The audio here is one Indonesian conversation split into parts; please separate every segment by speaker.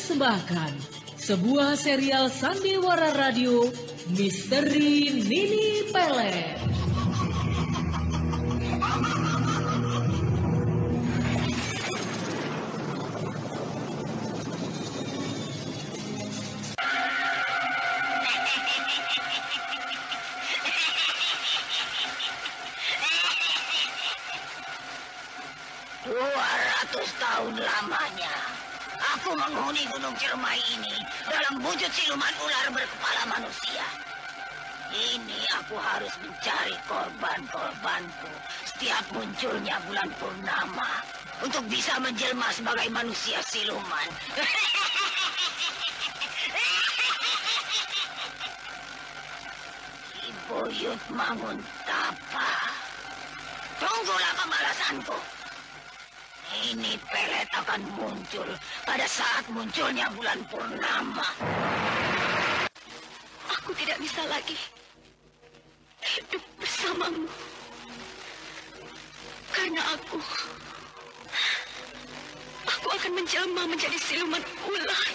Speaker 1: mempersembahkan sebuah serial sandiwara radio Misteri Nini Pelet.
Speaker 2: Tahun lamanya, aku menghuni Gunung Ciremai ini dalam wujud siluman ular berkepala manusia. Ini aku harus mencari korban-korbanku setiap munculnya bulan purnama untuk bisa menjelma sebagai manusia siluman. Ibu Yud Manguntapa, tunggulah pembalasanku. Ini Pelet akan muncul pada saat munculnya bulan purnama.
Speaker 3: Aku tidak bisa lagi hidup bersamamu. Karena aku akan menjelma menjadi siluman ular.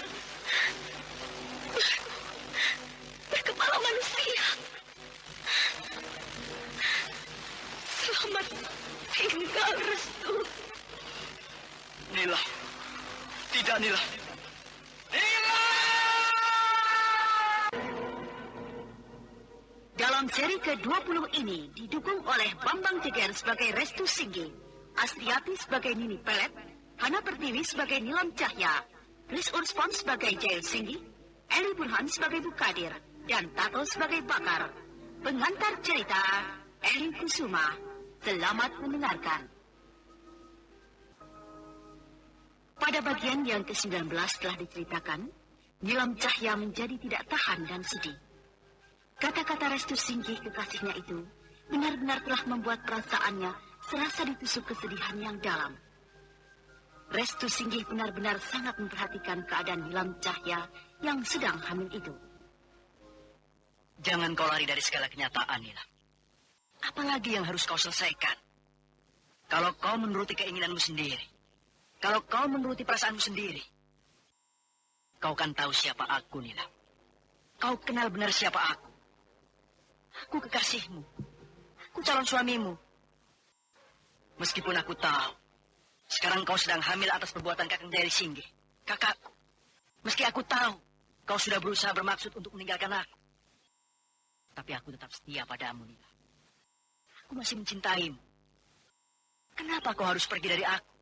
Speaker 3: Berkepala manusia. Selamat tinggal, Restu.
Speaker 4: Nila. Tidak, Nila. Nila!
Speaker 5: Dalam seri ke-20 ini didukung oleh Bambang Jeger sebagai Restu Singgi, Astiati sebagai Nini Pelet, Hana Pertiwi sebagai Nilam Cahya, Chris Urspon sebagai Jail Singgi, Eli Burhan sebagai Bukadir, dan Tato sebagai Bakar. Pengantar cerita, Eli Kusuma. Selamat mendengarkan. Pada bagian yang ke-19 telah diceritakan, Nilam Cahya menjadi tidak tahan dan sedih. Kata-kata Restu Singgi kekasihnya itu benar-benar telah membuat perasaannya serasa ditusuk kesedihan yang dalam. Restu Singgi benar-benar sangat memperhatikan keadaan Nilam Cahya yang sedang hamil itu.
Speaker 4: Jangan kau lari dari segala kenyataan, Nilam. Apalagi yang harus kau selesaikan? Kalau kau menuruti keinginanmu sendiri, kalau kau menuruti perasaanmu sendiri, kau kan tahu siapa aku, Nilam. Kau kenal benar siapa aku. Aku kekasihmu. Aku calon suamimu. Meskipun aku tahu, sekarang kau sedang hamil atas perbuatan Kakang Jaya Singgi, kakakku. Meski aku tahu, kau sudah berusaha bermaksud untuk meninggalkan aku. Tapi aku tetap setia padamu, Nilam. Aku masih mencintaimu. Kenapa kau harus pergi dari aku?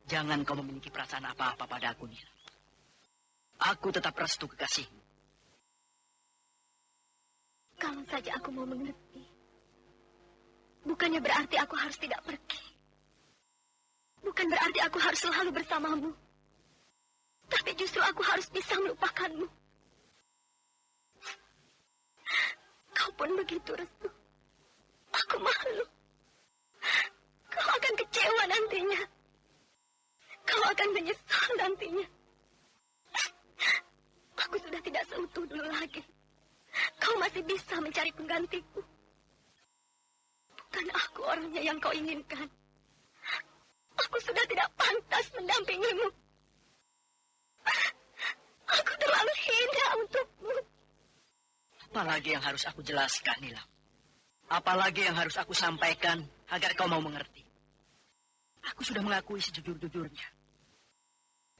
Speaker 4: Jangan kau memiliki perasaan apa-apa pada aku, Nilam. Aku tetap restu kekasihmu.
Speaker 3: Kalau saja aku mau mengerti, bukannya berarti aku harus tidak pergi. Bukan berarti aku harus selalu bersamamu. Tapi justru aku harus bisa melupakanmu. Kau pun begitu, Restu. Aku malu. Kau akan kecewa nantinya. Kau akan menyesal nantinya. Aku sudah tidak seutuh dulu lagi. Kau masih bisa mencari penggantiku. Bukan aku orangnya yang kau inginkan. Aku sudah tidak pantas mendampingimu. Aku terlalu hina untukmu.
Speaker 4: Apalagi yang harus aku jelaskan, Nilam? Apalagi yang harus aku sampaikan agar kau mau mengerti? Aku sudah mengakui sejujur-jujurnya.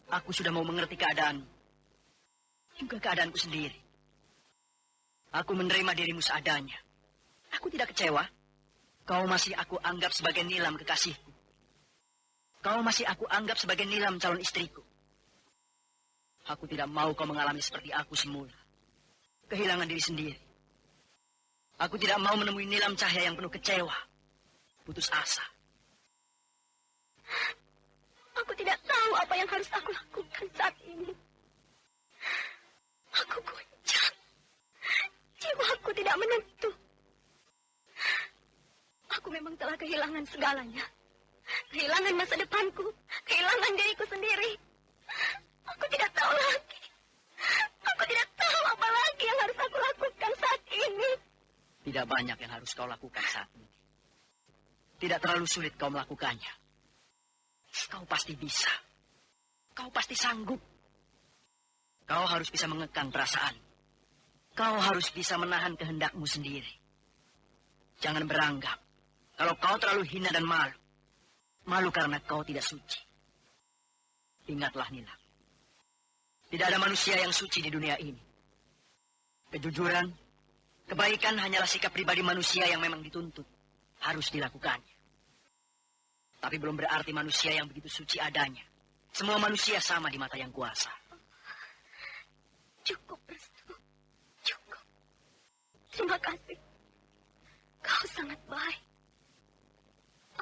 Speaker 4: Aku sudah mau mengerti keadaanmu. Juga keadaanku sendiri. Aku menerima dirimu seadanya. Aku tidak kecewa. Kau masih aku anggap sebagai Nilam kekasihku. Kau masih aku anggap sebagai Nilam calon istriku. Aku tidak mau kau mengalami seperti aku semula. Kehilangan diri sendiri. Aku tidak mau menemui Nilam Cahya yang penuh kecewa. Putus asa.
Speaker 3: Aku tidak tahu apa yang harus aku lakukan saat ini. Aku goncang. Jiwaku tidak menentu. Aku memang telah kehilangan segalanya. Kehilangan masa depanku. Kehilangan diriku sendiri. Aku tidak tahu lagi. Aku tidak tahu apa lagi yang harus aku lakukan saat ini.
Speaker 4: Tidak banyak yang harus kau lakukan saat ini. Tidak terlalu sulit kau melakukannya. Kau pasti bisa. Kau pasti sanggup. Kau harus bisa mengekang perasaan. Kau harus bisa menahan kehendakmu sendiri. Jangan beranggap kalau kau terlalu hina dan malu. Malu karena kau tidak suci. Ingatlah, Nilam. Tidak ada manusia yang suci di dunia ini. Kejujuran, kebaikan hanyalah sikap pribadi manusia yang memang dituntut. Harus dilakukannya. Tapi belum berarti manusia yang begitu suci adanya. Semua manusia sama di mata yang kuasa.
Speaker 3: Cukup, Restu. Cukup. Terima kasih. Kau sangat baik.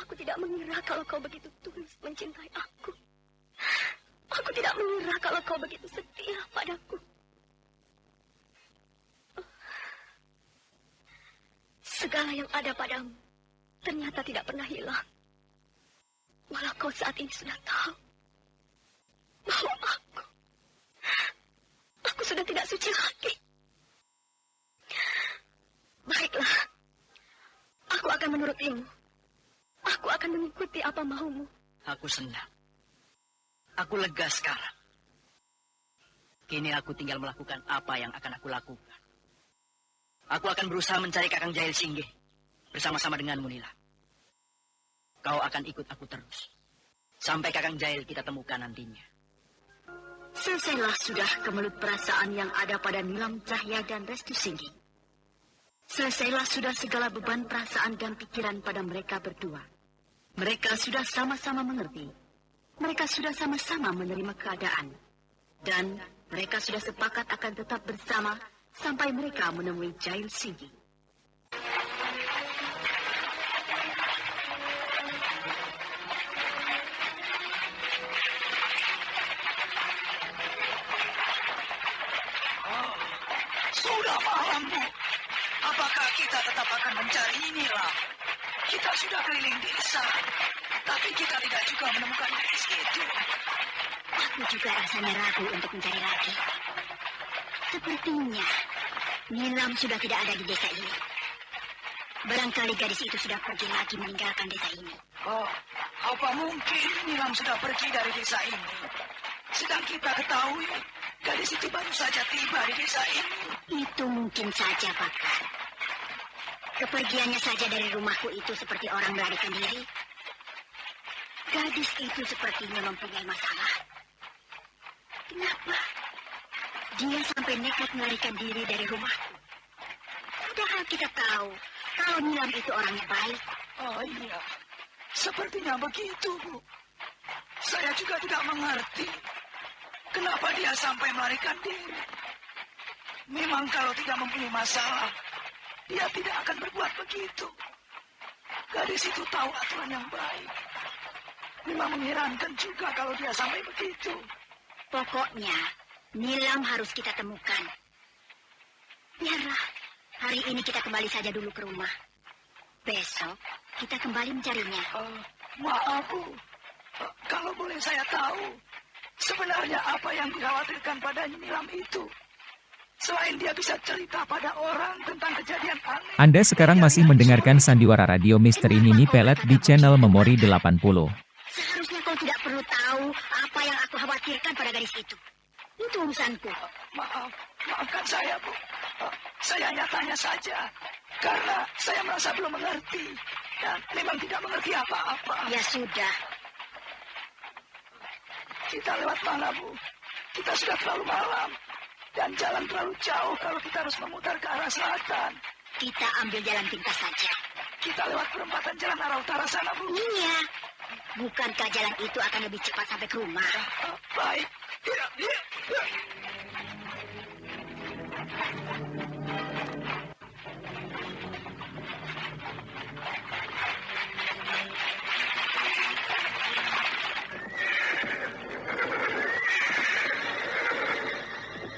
Speaker 3: Aku tidak mengira kalau kau begitu tulus mencintai aku. Aku tidak mengira kalau kau begitu setia padaku. Segala yang ada padamu ternyata tidak pernah hilang. Walau kau saat ini sudah tahu bahwa aku sudah tidak suci lagi. Baiklah, aku akan menurutimu. Aku akan mengikuti apa maumu.
Speaker 4: Aku senang. Aku lega sekarang. Kini aku tinggal melakukan apa yang akan aku lakukan. Aku akan berusaha mencari Kakang Jail Singgih bersama-sama denganmu, Nila. Kau akan ikut aku terus. Sampai Kakang Jail kita temukan nantinya.
Speaker 5: Selesailah sudah kemelut perasaan yang ada pada Nilam Cahya dan Restu Singgih. Selesailah sudah segala beban perasaan dan pikiran pada mereka berdua. Mereka sudah sama-sama mengerti. Mereka sudah sama-sama menerima keadaan. Dan mereka sudah sepakat akan tetap bersama sampai mereka menemui Jail Singgih.
Speaker 4: Sudah malam, Bu. Apakah kita tetap akan mencari Nilam? Kita sudah keliling desa, tapi kita tidak juga menemukan gadis itu.
Speaker 5: Aku juga rasanya ragu untuk mencari lagi. Sepertinya Nilam sudah tidak ada di desa ini. Barangkali gadis itu sudah pergi lagi meninggalkan desa ini.
Speaker 4: Oh, apa mungkin Nilam sudah pergi dari desa ini? Sedang kita ketahui, gadis itu baru saja tiba di desa ini.
Speaker 5: Itu mungkin saja, Pakar. Kepergiannya saja dari rumahku itu seperti orang melarikan diri. Gadis itu sepertinya mempunyai masalah. Kenapa dia sampai nekat melarikan diri dari rumahku? Padahal kita tahu kalau Nilam itu orangnya baik.
Speaker 4: Oh iya, sepertinya begitu, Bu. Saya juga tidak mengerti kenapa dia sampai melarikan diri. Memang kalau tidak mempunyai masalah, dia tidak akan berbuat begitu. Gadis itu tahu aturan yang baik. Memang mengherankan juga kalau dia sampai begitu.
Speaker 5: Pokoknya, Nilam harus kita temukan. Biarlah, hari ini kita kembali saja dulu ke rumah. Besok, kita kembali mencarinya.
Speaker 4: Maaf, Bu. Kalau boleh saya tahu, sebenarnya apa yang dikhawatirkan pada Nilam itu? Selain dia bisa cerita pada orang tentang kejadian aneh.
Speaker 6: Anda sekarang masih mendengarkan Sandiwara Radio Misteri Nini Pelet di channel Memori 80.
Speaker 5: Seharusnya kau tidak perlu tahu apa yang aku khawatirkan pada gadis itu. Itu urusanku.
Speaker 4: Maafkan saya, Bu. Saya hanya tanya saja. Karena saya merasa belum mengerti. Dan memang tidak mengerti apa-apa.
Speaker 5: Ya sudah.
Speaker 4: Kita lewat mana, Bu? Kita sudah terlalu malam. Dan jalan terlalu jauh kalau kita harus memutar ke arah selatan.
Speaker 5: Kita ambil jalan pintas saja.
Speaker 4: Kita lewat perempatan jalan arah utara sana, Bu.
Speaker 5: Iya. Bukankah jalan itu akan lebih cepat sampai ke rumah?
Speaker 4: Baik.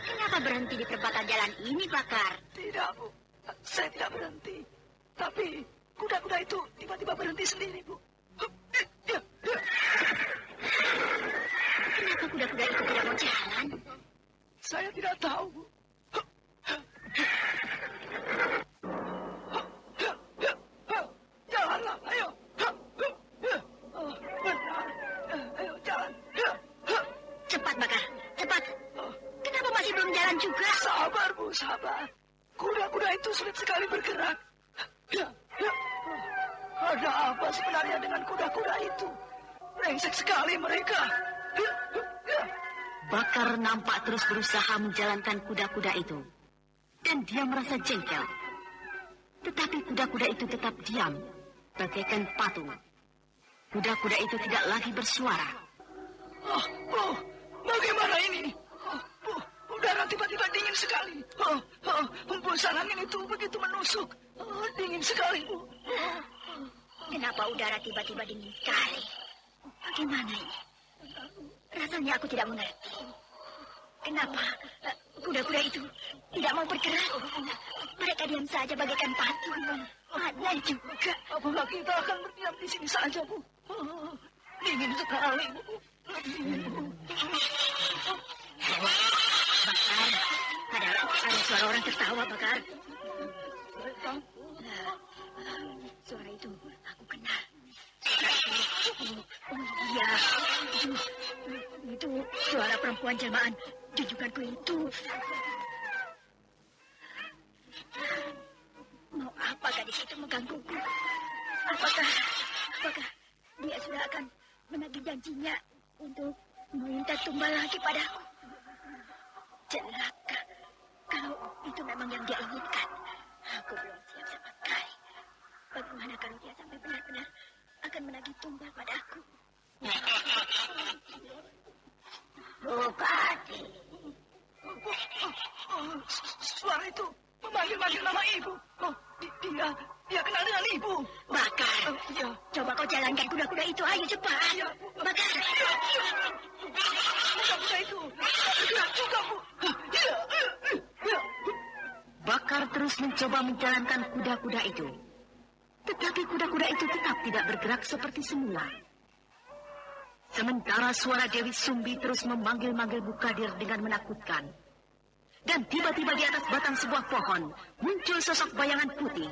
Speaker 5: Kenapa berhenti di perempatan jalan ini, Pakar?
Speaker 4: Tidak, Bu. Saya tidak berhenti. Tapi kuda-kuda itu tiba-tiba berhenti sendiri, Bu.
Speaker 5: Kenapa kuda-kuda itu tidak mau jalan?
Speaker 4: Saya tidak tahu, Bu. Jalanlah, ayo. Benar. Ayo, jalan.
Speaker 3: jalan juga.
Speaker 4: Sabar, Bu, sabar. Kuda-kuda itu sulit sekali bergerak. Ya. Ada apa sebenarnya dengan kuda-kuda itu? Brengsek sekali mereka.
Speaker 5: Bakar nampak terus berusaha menjalankan kuda-kuda itu. Dan dia merasa jengkel. Tetapi kuda-kuda itu tetap diam, bagaikan patung. Kuda-kuda itu tidak lagi bersuara.
Speaker 4: Bagaimana ini? Udara tiba-tiba dingin sekali. Hembusan angin itu begitu menusuk. Dingin sekali, Bu.
Speaker 3: Kenapa udara tiba-tiba dingin sekali? Bagaimana ini? Rasanya aku tidak mengerti. Kenapa kuda-kuda itu tidak mau bergerak? Mereka diam saja bagaikan patung. Aneh juga.
Speaker 4: Apakah kita akan berdiam di sini saja, Bu? Dingin sekali, Bu.
Speaker 3: Bakar, ada suara orang tertawa, Bakar. Suara itu aku kenal. Iya, itu suara perempuan jelmaan junjunganku itu. Mau apa gadis itu menggangguku? Apakah dia sudah akan menagih janjinya untuk meminta tumbal lagi padaku? Celaka. Kalau itu memang yang dia inginkan, aku belum siap sama sekali. Bagaimana kalau dia sampai benar-benar akan menagih tumbal padaku?
Speaker 2: Bupati.
Speaker 4: Suara itu memanggil-manggil nama Ibu. Dia kenal dengan Ibu.
Speaker 3: Bakar.
Speaker 4: Ya.
Speaker 3: Coba kau jalankan kuda-kuda itu. Ayo cepat.
Speaker 4: Ya,
Speaker 3: Bakar.
Speaker 4: Kuda-kuda itu bergerak juga, Bu. Ya.
Speaker 5: Bakar terus mencoba menjalankan kuda-kuda itu. Tetapi kuda-kuda itu tetap tidak bergerak seperti semula. Sementara suara Dewi Sumbi terus memanggil-manggil Bukadir dengan menakutkan. Dan tiba-tiba di atas batang sebuah pohon muncul sosok bayangan putih.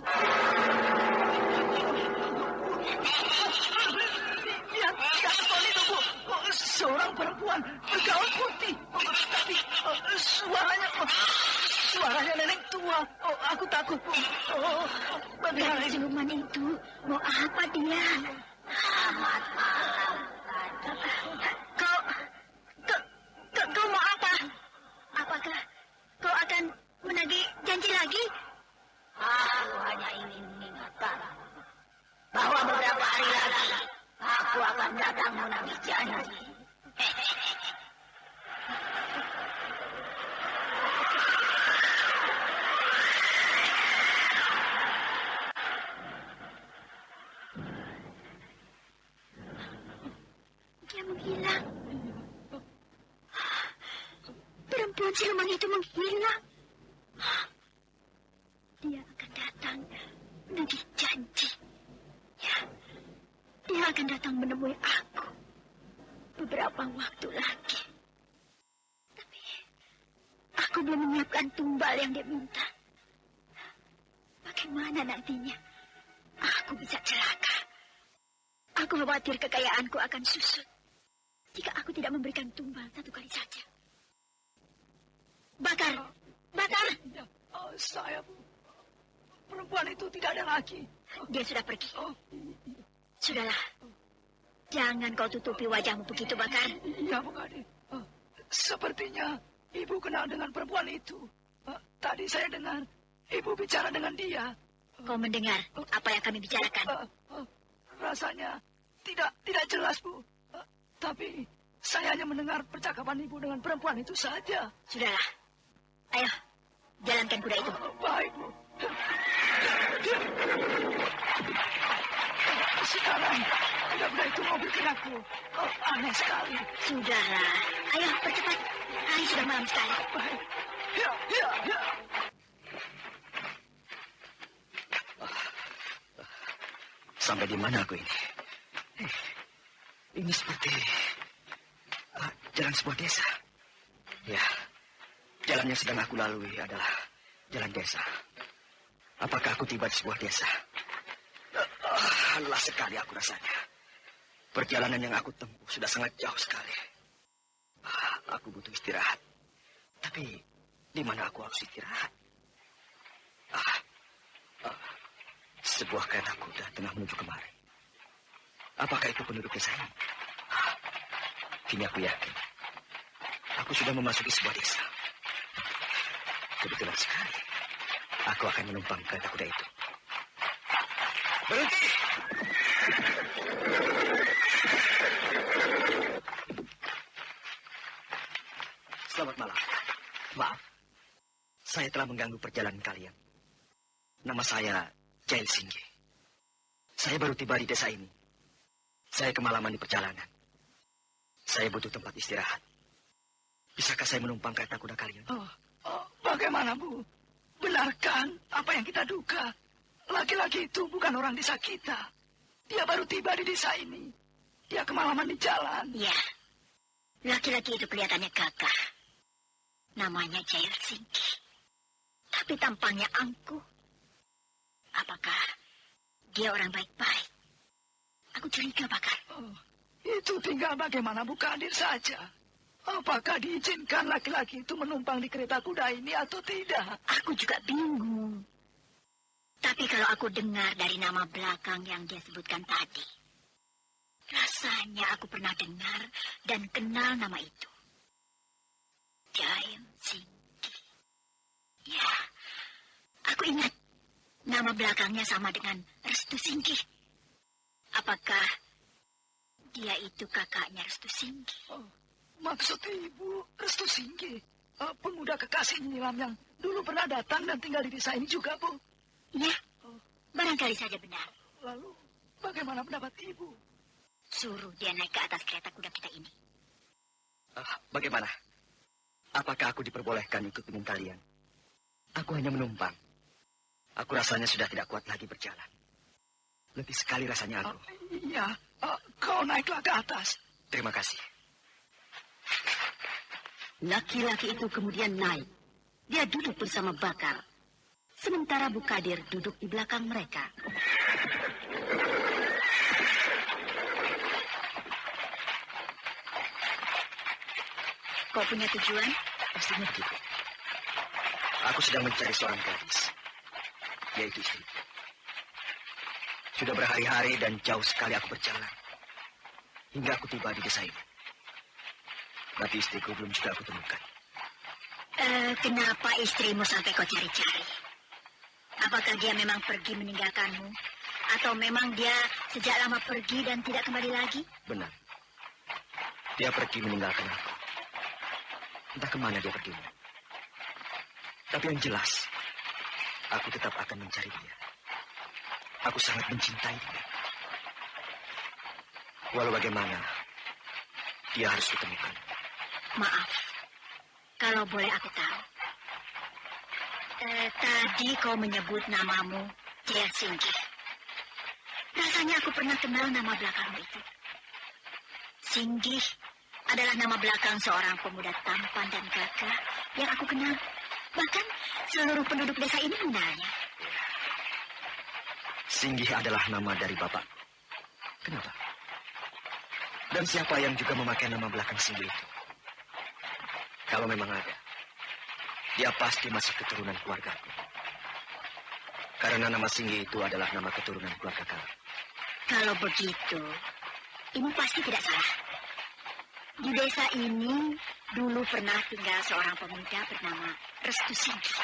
Speaker 4: Lihat pohon itu, Bu. Seorang perempuan bergaun putih. Tapi suaranya nenek tua. Aku takut, Bu.
Speaker 3: Bagaimana siluman itu? Mau apa dia?
Speaker 2: Selamat malam.
Speaker 3: Kau mau apa? Apakah kau akan menagih janji lagi?
Speaker 2: Aku hanya ingin mengingatkan bahwa beberapa hari lagi aku akan datang menagih janji.
Speaker 3: Dia menghilang. Perempuan siluman itu menghilang. Dia akan datang menagih janji. Ya, dia akan datang menemui aku beberapa waktu lagi. Tapi aku belum menyiapkan tumbal yang dia minta. Bagaimana nantinya aku bisa celaka? Aku khawatir kekayaanku akan susut jika aku tidak memberikan tumbal satu kali saja. Bakar! Bakar!
Speaker 4: Saya, Bu. Perempuan itu tidak ada lagi.
Speaker 3: Dia sudah pergi. Sudahlah. Jangan kau tutupi wajahmu begitu, Bakar.
Speaker 4: Ya, Bu Kade. Sepertinya Ibu kenal dengan perempuan itu. Tadi saya dengar Ibu bicara dengan dia.
Speaker 3: Kau mendengar apa yang kami bicarakan?
Speaker 4: Rasanya tidak jelas, Bu. Tapi saya hanya mendengar percakapan Ibu dengan perempuan itu saja.
Speaker 3: Sudahlah. Ayo, jalankan kuda itu.
Speaker 4: Baik, Bu. Sekarang kuda-kuda itu mau bergerak, Bu. Aneh sekali.
Speaker 3: Sudahlah. Ayo, percepat. Hari sudah malam sekali.
Speaker 4: Baik. Ya.
Speaker 7: Sampai di mana aku ini? Ini seperti jalan sebuah desa. Ya, jalan yang sedang aku lalui adalah jalan desa. Apakah aku tiba di sebuah desa? Lelah sekali aku rasanya. Perjalanan yang aku tempuh sudah sangat jauh sekali. Aku butuh istirahat. Tapi Di mana aku harus istirahat? Sebuah kereta kuda tengah menuju kemari. Apakah itu penduduk desa ini? Kini aku yakin. Aku sudah memasuki sebuah desa. Kebetulan sekali. Aku akan menumpang kereta kuda itu. Berhenti! Selamat malam. Maaf, saya telah mengganggu perjalanan kalian. Nama saya Jail Singgi. Saya baru tiba di desa ini. Saya kemalaman di perjalanan. Saya butuh tempat istirahat. Bisakah saya menumpang kereta kuda kalian?
Speaker 8: Bagaimana, Bu? Benarkan apa yang kita duga? Laki-laki itu bukan orang desa kita. Dia baru tiba di desa ini. Dia kemalaman di jalan.
Speaker 2: Ya, laki-laki itu kelihatannya gagah. Namanya Jail Singgi. Tapi tampangnya angkuh. Apakah dia orang baik-baik? Aku curiga, Bakar.
Speaker 8: Itu tinggal bagaimana Bu Kadir saja. Apakah diizinkan laki-laki itu menumpang di kereta kuda ini atau tidak?
Speaker 2: Aku juga bingung. Tapi kalau aku dengar dari nama belakang yang dia sebutkan tadi, rasanya aku pernah dengar dan kenal nama itu. Jail Singgi. Ya, aku ingat nama belakangnya sama dengan Restu Singgi. Apakah dia itu kakaknya Restu Singgi?
Speaker 8: Maksud Ibu Restu Singgi, pemuda kekasih Nilam yang dulu pernah datang dan tinggal di desa ini juga, Bu?
Speaker 2: Ya, barangkali saja benar.
Speaker 8: Lalu, bagaimana pendapat Ibu?
Speaker 2: Suruh dia naik ke atas kereta kuda kita ini.
Speaker 7: Bagaimana? Apakah aku diperbolehkan ikut dengan kalian? Aku hanya menumpang. Aku rasanya sudah tidak kuat lagi berjalan. Letih sekali rasanya aku.
Speaker 8: Iya, kau naiklah ke atas.
Speaker 7: Terima kasih.
Speaker 5: Laki-laki itu kemudian naik. Dia duduk bersama Bakar. Sementara Bu Kadir duduk di belakang mereka.
Speaker 2: Kau punya tujuan?
Speaker 7: Pastinya begitu. Aku sedang mencari seorang gadis. Yaitu istri. Sudah berhari-hari dan jauh sekali aku berjalan. Hingga aku tiba di desa ini. Tapi istriku belum juga aku temukan.
Speaker 2: Kenapa istrimu sampai kau cari-cari? Apakah dia memang pergi meninggalkanmu? Atau memang dia sejak lama pergi dan tidak kembali lagi?
Speaker 7: Benar. Dia pergi meninggalkan aku. Entah kemana dia pergi. Tapi yang jelas, aku tetap akan mencari dia. Aku sangat mencintai dia. Walau bagaimana, dia harus ditemukan.
Speaker 2: Maaf, kalau boleh aku tahu. Tadi kau menyebut namamu Jail Singgi. Rasanya aku pernah kenal nama belakangmu itu. Singgi adalah nama belakang seorang pemuda tampan dan gagah yang aku kenal. Bahkan seluruh penduduk desa ini mengenalnya.
Speaker 7: Singgi adalah nama dari bapak. Kenapa? Dan siapa yang juga memakai nama belakang Singgi itu? Kalau memang ada, dia pasti masih keturunan keluargaku. Karena nama Singgi itu adalah nama keturunan keluarga kami.
Speaker 2: Kalau begitu, ini pasti tidak salah. Di desa ini dulu pernah tinggal seorang pemuda bernama Restu Singgi.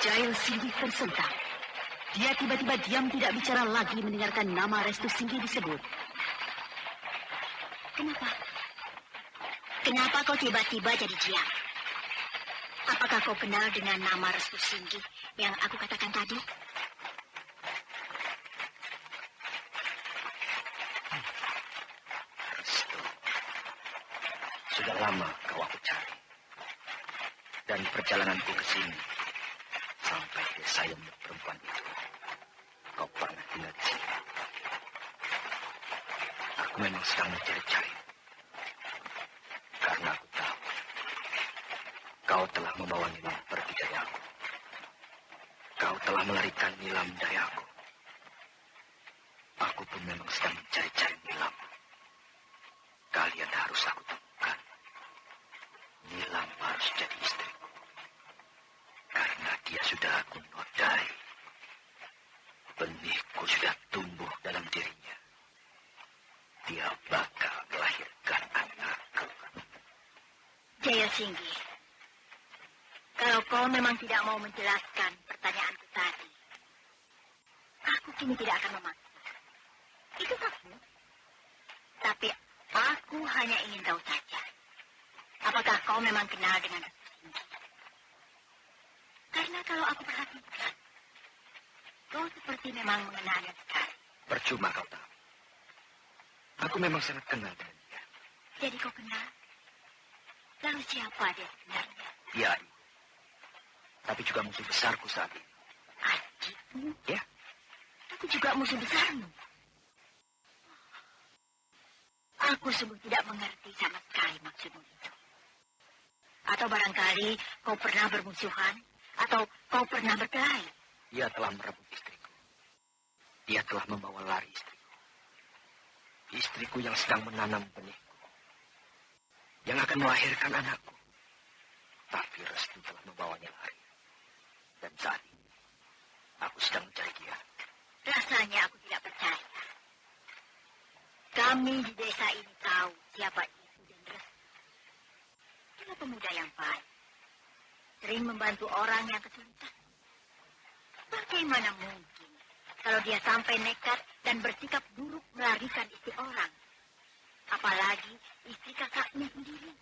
Speaker 5: Jail Singgi tersentak. Dia tiba-tiba diam tidak bicara lagi mendengarkan nama Restu Singgi disebut.
Speaker 2: Kenapa? Kenapa kau tiba-tiba jadi diam? Apakah kau kenal dengan nama Restu Singgi yang aku katakan tadi?
Speaker 7: Restu. Sudah lama kau aku cari. Dan perjalananku ke sini sampai desa yang perempuan itu. Kau pernah tinggal di sini. Aku memang sedang mencari-cari. Karena aku tahu kau telah membawa Nilam pergi dari aku. Kau telah melarikan Nilam dari aku. Aku pun memang sedang mencari-cari Nilam. Kalian harus aku temukan. Nilam harus harus jadi istriku. Karena dia sudah aku nodai. Benihku sudah tumbuh dalam dirinya. Dia bakal melahirkan anakku.
Speaker 3: Jaya Singgi, kalau kau memang tidak mau menjelaskan pertanyaanku tadi, aku kini tidak akan memaksa. Itu hakmu. Tapi aku hanya ingin tahu saja, apakah kau memang kenal dengan Restu Singgi? Karena kalau aku perhatikan, kau seperti memang mengenalnya sekali.
Speaker 7: Percuma kau tahu. Aku memang sangat kenal dengan dia.
Speaker 3: Jadi kau kenal? Lalu siapa dia sebenarnya?
Speaker 7: Dia ibu. Tapi juga musuh besarku saat ini.
Speaker 3: Adikmu?
Speaker 7: Ya.
Speaker 3: Tapi juga musuh besarmu. Aku sungguh tidak mengerti sama sekali maksudmu itu. Atau barangkali kau pernah bermusuhan, atau kau pernah berkelahi.
Speaker 7: Dia telah merebut istriku. Dia telah membawa lari istriku. Istriku yang sedang menanam benihku. Yang akan melahirkan anakku. Tapi Restu telah membawanya lari. Dan saat ini, aku sedang mencari dia.
Speaker 3: Rasanya aku tidak percaya. Kami di desa ini tahu siapa Ibu dan Restu. Dia pemuda yang baik. Sering membantu orang yang kesulitan. Bagaimana mungkin kalau dia sampai nekat dan bersikap buruk melarikan istri orang? Apalagi istri kakaknya sendiri.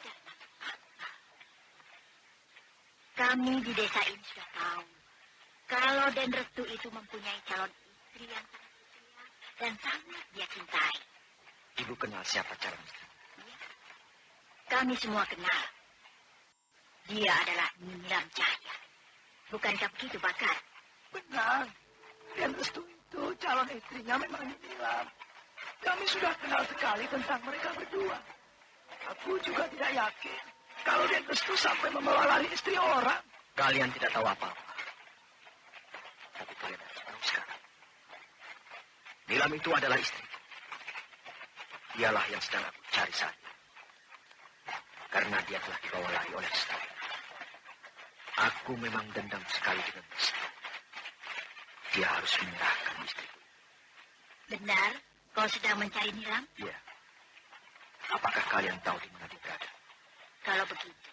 Speaker 3: Dan masuk akal. Kami di desa ini sudah tahu kalau Den Restu itu mempunyai calon istri yang sangat setia dan sangat dia cintai.
Speaker 7: Ibu kenal siapa calon istri?
Speaker 3: Ya, kami semua kenal. Dia adalah Nilam Cahya. Bukankah begitu, Bakar?
Speaker 8: Benar. Dan Restu itu calon istrinya memang Nilam. Kami sudah kenal sekali tentang mereka berdua. Aku juga tidak yakin kalau Den Restu sampai membawa lari istri orang.
Speaker 7: Kalian tidak tahu apa-apa. Tapi kalian harus tahu sekarang. Nilam itu adalah istriku. Dialah yang sedang aku cari saat ini. Karena dia telah dibawa lari oleh Restu. Aku memang dendam sekali dengan Restu. Dia harus menyerahkan istriku.
Speaker 3: Benar, kau sedang mencari Nilam?
Speaker 7: Iya. Apakah kalian tahu di mana dia berada?
Speaker 3: Kalau begitu,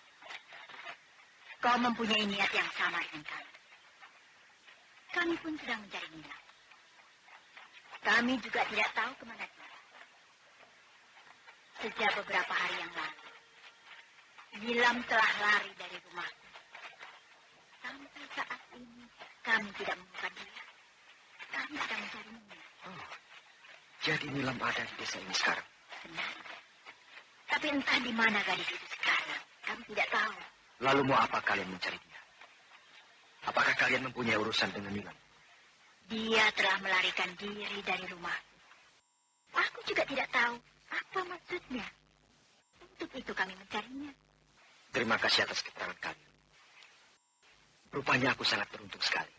Speaker 3: kau mempunyai niat yang sama dengan kami. Kami pun sedang mencari Nilam. Kami juga tidak tahu kemana dia. Sejak beberapa hari yang lalu, Nilam telah lari dari rumahku. Sampai saat ini, kami tidak menemukan dia. Kami sedang mencarinya.
Speaker 7: Oh, jadi Nilam ada di desa ini sekarang?
Speaker 3: Benar. Tapi entah di mana gadis itu sekarang. Kami tidak tahu.
Speaker 7: Lalu mau apa kalian mencari dia? Apakah kalian mempunyai urusan dengan Nilam?
Speaker 3: Dia telah melarikan diri dari rumahku. Aku juga tidak tahu apa maksudnya. Untuk itu kami mencarinya.
Speaker 7: Terima kasih atas keterangan kalian. Rupanya aku sangat beruntung sekali.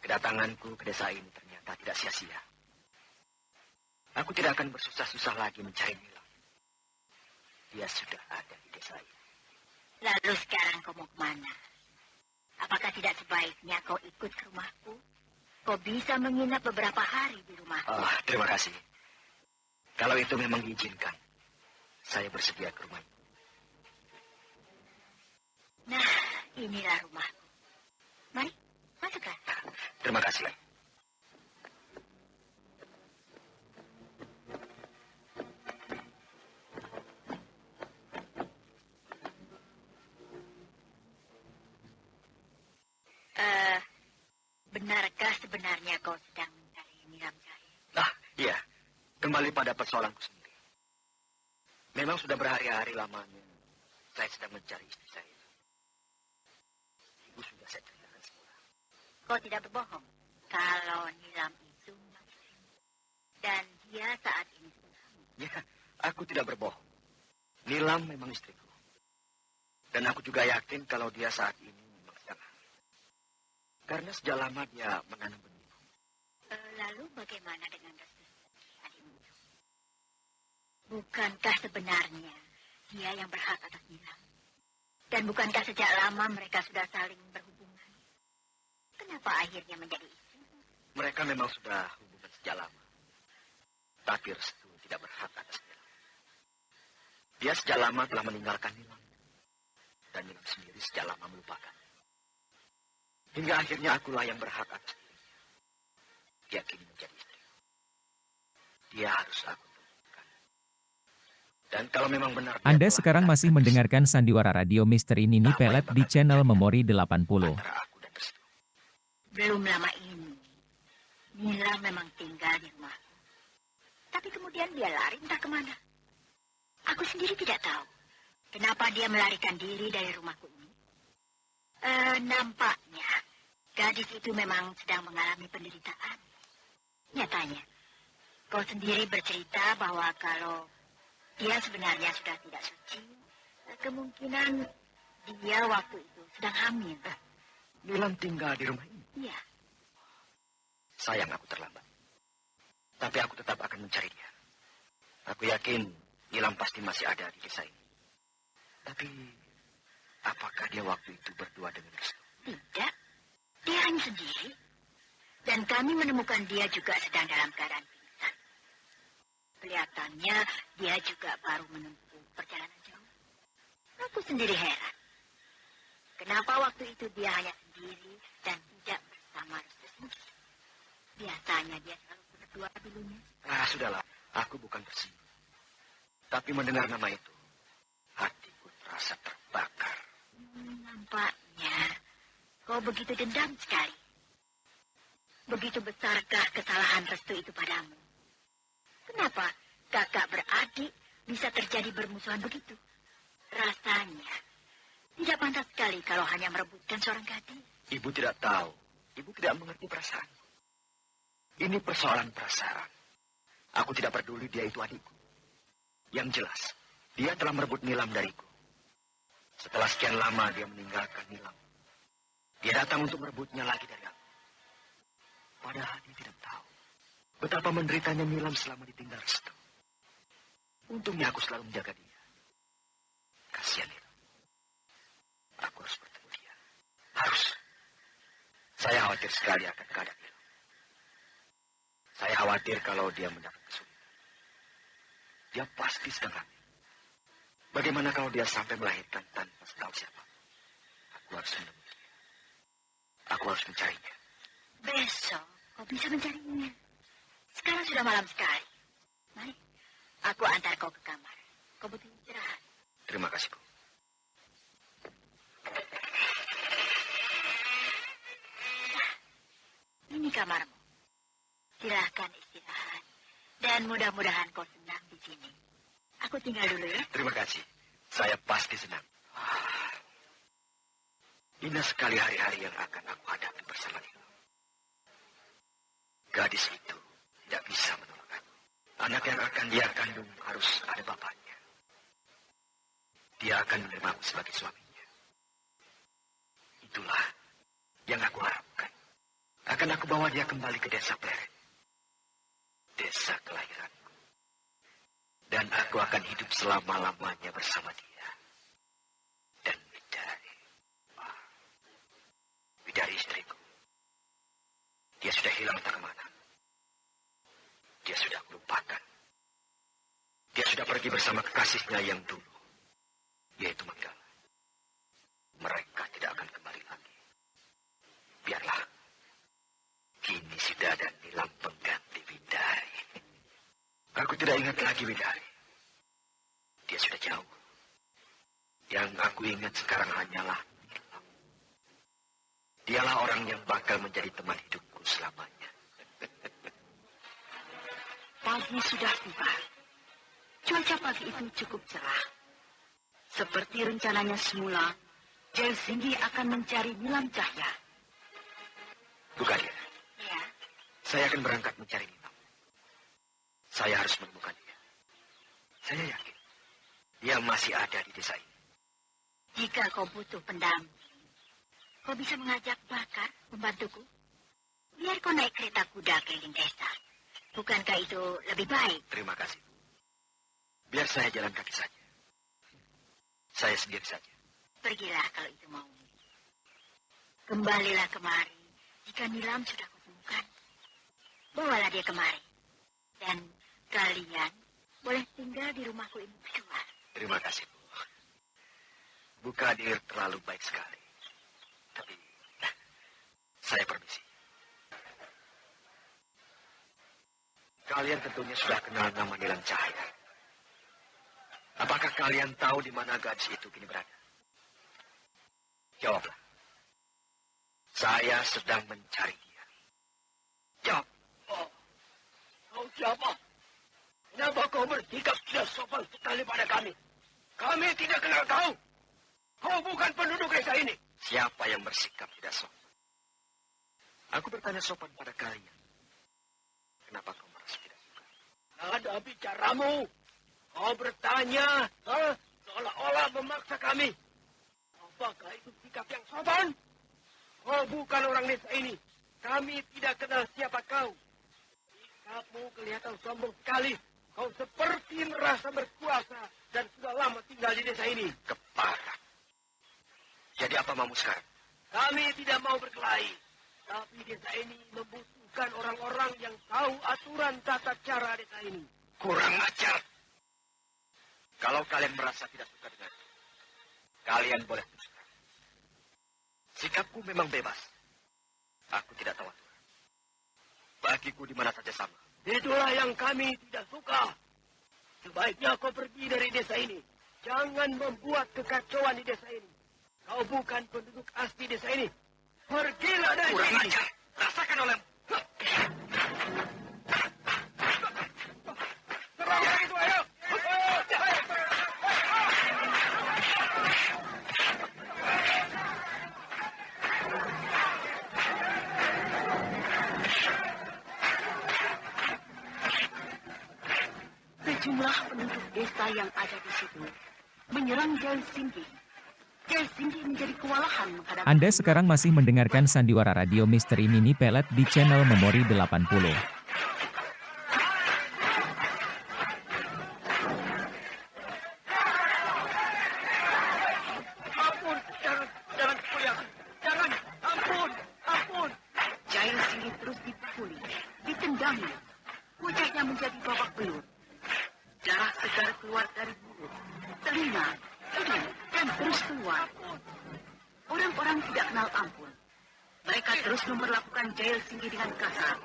Speaker 7: Kedatanganku ke desa ini ternyata tidak sia-sia. Aku tidak akan bersusah-susah lagi mencari Nilam. Dia sudah ada di desa ini.
Speaker 3: Lalu sekarang kau mau kemana? Apakah tidak sebaiknya kau ikut ke rumahku? Kau bisa menginap beberapa hari di rumahku.
Speaker 7: Oh, terima kasih. Kalau itu memang diizinkan, saya bersedia ke rumah.
Speaker 3: Nah, inilah rumahku. Mari, masuklah.
Speaker 7: Terima kasih.
Speaker 3: Benarkah sebenarnya kau sedang mencari Nilam Cahya?
Speaker 7: Ah, iya. Kembali pada persoalanku sendiri. Memang sudah berhari-hari lamanya saya sedang mencari istri saya. Ibu sudah saya ceritakan semua.
Speaker 3: Kau tidak berbohong kalau Nilam itu istrimu. Dan dia saat ini sudah.
Speaker 7: Ya, aku tidak berbohong. Nilam memang istriku. Dan aku juga yakin kalau dia saat ini memang sedang hamil. Karena sejak lama dia menanam benih.
Speaker 3: Lalu bagaimana dengan Restu adikmu itu? Bukankah sebenarnya dia yang berhak atas Nilam. Dan bukankah sejak lama mereka sudah saling berhubungan? Kenapa akhirnya menjadi istri?
Speaker 7: Mereka memang sudah hubungan sejak lama. Tapi Restu tidak berhak atas Nilam. Dia sejak lama telah meninggalkan Nilam. Dan Nilam sendiri sejak lama melupakan. Hingga akhirnya akulah yang berhak atas dirinya. Dia kini menjadi istri. Dia harus aku temukan. Dan kalau memang benar...
Speaker 6: Anda sekarang masih mendengarkan Sandiwara Radio Misteri Nini Pelet di channel Memori 80.
Speaker 3: Belum lama ini, Nilam memang tinggal di rumahku. Tapi kemudian dia lari entah kemana. Aku sendiri tidak tahu kenapa dia melarikan diri dari rumahku ini. Nampaknya gadis itu memang sedang mengalami penderitaan. Nyatanya, kau sendiri bercerita bahwa kalau dia sebenarnya sudah tidak suci, kemungkinan dia waktu itu sedang hamil.
Speaker 7: Nilam tinggal di rumah ini?
Speaker 3: Iya.
Speaker 7: Sayang aku terlambat. Tapi aku tetap akan mencari dia. Aku yakin Nilam pasti masih ada di desa ini. Tapi apakah dia waktu itu berdua dengan Restu?
Speaker 3: Tidak. Dia hanya sendiri. Dan kami menemukan dia juga sedang dalam keadaan pingsan. Kelihatannya dia juga baru menempuh perjalanan jauh. Aku sendiri heran. Kenapa waktu itu dia hanya sendiri dan tidak bersama Restu sendiri? Biasanya dia selalu berdua dulunya.
Speaker 7: Sudahlah. Aku bukan tersinggung. Tapi mendengar nama itu, hatiku terasa terbakar.
Speaker 3: Nampaknya kau begitu dendam sekali. Begitu besarkah kesalahan Restu itu padamu? Kenapa kakak beradik bisa terjadi bermusuhan begitu? Rasanya tidak pantas sekali kalau hanya merebutkan seorang gadis.
Speaker 7: Ibu tidak tahu. Ibu tidak mengerti perasaan. Ini persoalan perasaan. Aku tidak peduli dia itu adikku. Yang jelas, dia telah merebut Nilam dariku. Setelah sekian lama dia meninggalkan Nilam. Dia datang untuk merebutnya lagi dari aku. Padahal dia tidak tahu betapa menderitanya Nilam selama ditinggal Restu. Untungnya aku selalu menjaga dia. Kasihan Nilam. Aku harus bertemu dia. Harus. Saya khawatir sekali akan keadaan Nilam. Saya khawatir kalau dia mendapat kesulitan. Dia pasti sedang hamil. Bagaimana kalau dia sampai melahirkan tanpa tahu siapa? Aku harus menemui dia. Aku harus mencarinya.
Speaker 3: Besok kau bisa mencarinya. Sekarang sudah malam sekali. Mari, aku antar kau ke kamar. Kau butuh istirahat.
Speaker 7: Terima kasih, Bu.
Speaker 3: Nah, ini kamarmu. Silahkan istirahat. Dan mudah-mudahan kau senang di sini. Aku tinggal dulu ya.
Speaker 7: Terima kasih. Saya pasti senang. Indah sekali hari-hari yang akan aku hadapi bersama dia. Gadis itu tidak bisa menolak aku. Anak yang akan dia kandung harus ada bapaknya. Dia akan menerima aku sebagai suaminya. Itulah yang aku harapkan. Akan aku bawa dia kembali ke desa Pleret. Desa kelahiranku. Dan aku akan hidup selama-lamanya bersama dia. Dan Bidari. Bidari istriku. Dia sudah hilang entah kemana. Dia sudah aku lupakan. Dia sudah pergi bersama kekasihnya yang dulu. Yaitu Manggala. Mereka tidak akan kembali lagi. Biarlah. Kini sudah ada Nilam pengganti Bidari. Aku tidak ingat lagi Bidari. Dia sudah jauh. Yang aku ingat sekarang hanyalah Nilam. Dialah orang yang bakal menjadi teman hidupku selamanya.
Speaker 5: Pagi sudah tiba. Cuaca pagi itu cukup cerah. Seperti rencananya semula, Jelsinggi akan mencari Nilam Cahya.
Speaker 7: Bukan dia.
Speaker 3: Ya.
Speaker 7: Saya akan berangkat mencari Nilam. Saya harus menemukan dia. Saya yakin dia masih ada di desa ini.
Speaker 3: Jika kau butuh pendamping, kau bisa mengajak Bakar, membantuku. Biar kau naik kereta kuda keliling desa. Bukankah itu lebih baik?
Speaker 7: Terima kasih. Biar saya jalan kaki saja. Saya sendiri saja.
Speaker 5: Pergilah kalau itu mau. Kembalilah kemari jika Nilam sudah kutemukan. Bawalah dia kemari. Dan kalian boleh tinggal di rumahku ini berdua.
Speaker 7: Terima kasih, Bu. Bu Kadir terlalu baik sekali. Tapi saya permisi. Kalian tentunya sudah kenal nama Nilam Cahaya. Apakah kalian tahu di mana gadis itu kini berada? Jawablah. Saya sedang mencari dia. Jawab.
Speaker 8: Oh, kau siapa? Kenapa kau bersikap tidak sopan sekali pada kami? Kami tidak kenal kau. Kau bukan penduduk desa ini.
Speaker 7: Siapa yang bersikap tidak sopan? Aku bertanya sopan pada kalian. Kenapa kau merasa tidak suka?
Speaker 8: Nada bicaramu. Kau bertanya, seolah-olah memaksa kami. Apakah itu sikap yang sopan? Kau bukan orang desa ini. Kami tidak kenal siapa kau. Sikapmu kelihatan sombong sekali. Kau seperti merasa berkuasa dan sudah lama tinggal di desa ini.
Speaker 7: Keparat. Jadi apa maumu sekarang?
Speaker 8: Kami tidak mau berkelahi. Tapi desa ini membutuhkan orang-orang yang tahu aturan tata cara desa ini.
Speaker 7: Kurang ajar. Kalau kalian merasa tidak suka dengan kalian boleh terserah. Sikapku memang bebas. Aku tidak tahu aturan. Bagiku di mana saja sama.
Speaker 8: Itulah yang kami tidak suka. Sebaiknya kau pergi dari desa ini. Jangan membuat kekacauan di desa ini. Kau bukan penduduk asli desa ini. Pergilah dari
Speaker 7: Kurang
Speaker 8: sini.
Speaker 7: ajar. Rasakan olehmu.
Speaker 8: Serang itu, ayo.
Speaker 5: Sejumlah penduduk desa yang ada di situ menyerang Jai Singgi. Jai Singgi menjadi kewalahan menghadapi...
Speaker 6: Anda sekarang masih mendengarkan Sandiwara Radio Misteri Mini Pelet di channel Memori 80.
Speaker 8: Ampun, jangan pukul aku. Jangan, ampun.
Speaker 5: Jai Singgi terus dipukuli, ditendangi. Wajahnya menjadi babak belur. Darah segar keluar dari mulut, telinga, hidung, dan terus keluar. Orang-orang tidak kenal ampun. Mereka terus memperlakukan Jai Singgi dengan kasar.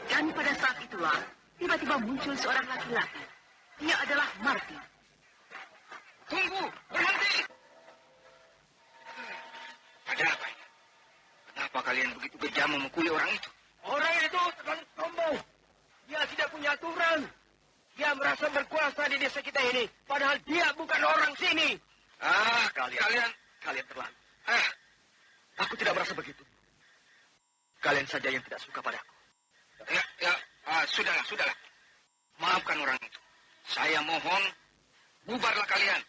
Speaker 5: Dan pada saat itulah, tiba-tiba muncul seorang laki-laki. Dia adalah Marty.
Speaker 7: Tunggu, berhenti. Ada apa ini? Kenapa kalian begitu kejam memukuli orang itu?
Speaker 8: Orang itu terlalu sombong. Dia tidak punya aturan. Dia merasa berkuasa di desa kita ini. Padahal dia bukan orang sini.
Speaker 7: Kalian terlalu. Aku tidak merasa begitu. Kalian saja yang tidak suka padaku. Sudahlah. Maafkan orang itu. Saya mohon, bubarlah kalian.